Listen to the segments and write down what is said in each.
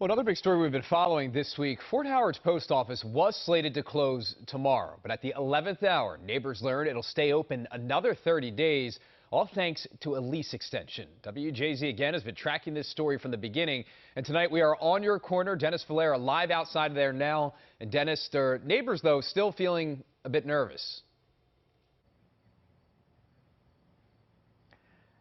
Well, another big story we've been following this week, Fort Howard's post office was slated to close tomorrow, but at the 11th hour, neighbors learned it'll stay open another 30 days, all thanks to a lease extension. WJZ again has been tracking this story from the beginning, and tonight we are on your corner. Dennis Valera live outside there now. And Dennis, their neighbors, though, still feeling a bit nervous.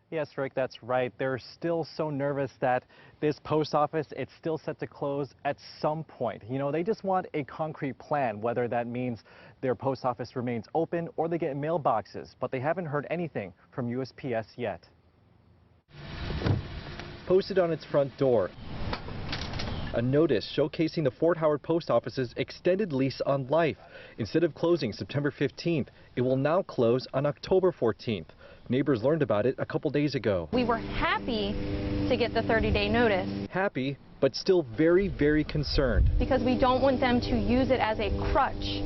Yes, Rick, that's right. They're still so nervous that this post office, it's still set to close at some point. You know, they just want a concrete plan, whether that means their post office remains open or they get mailboxes, but they haven't heard anything from USPS yet. Posted on its front door, a notice showcasing the Fort Howard Post Office's extended lease on life. Instead of closing September 15th, it will now close on October 14th. Neighbors learned about it a couple days ago. We were happy to get the 30-day notice. Happy, but still very, very concerned. Because we don't want them to use it as a crutch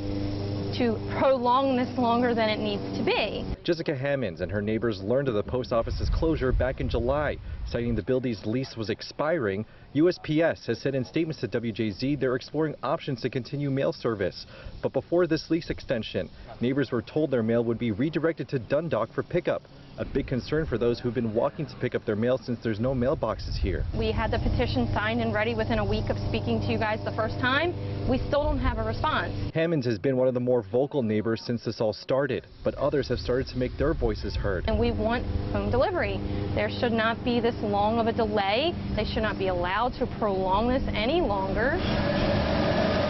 to prolong this longer than it needs to be. Jessica Hammonds and her neighbors learned of the post office's closure back in July. Citing the building's lease was expiring, USPS has said in statements to WJZ they're exploring options to continue mail service. But before this lease extension, neighbors were told their mail would be redirected to Dundalk for pickup. A big concern for those who've been walking to pick up their mail since there's no mailboxes here. We had the petition signed and ready within a week of speaking to you guys the first time. We still don't have a response. Hammonds has been one of the more vocal neighbors since this all started, but others have started to make their voices heard. And we want home delivery. There should not be this long of a delay. They should not be allowed to prolong this any longer.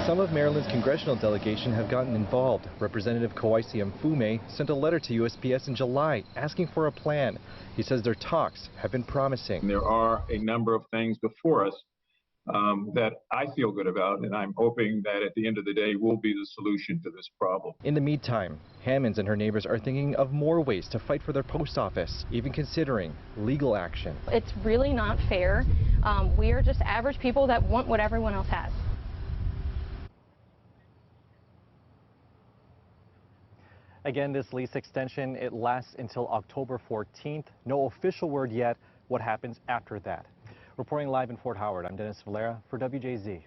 Some of Maryland's congressional delegation have gotten involved. Representative Kawasi Mfume sent a letter to USPS in July asking for a plan. He says their talks have been promising. There are a number of things before us that I feel good about, and I'm hoping that at the end of the day will be the solution to this problem. In the meantime, Hammonds and her neighbors are thinking of more ways to fight for their post office, even considering legal action. It's really not fair. We are just average people that want what everyone else has. Again, this lease extension, it lasts until October 14th. No official word yet what happens after that. Reporting live in Fort Howard, I'm Dennis Valera for WJZ.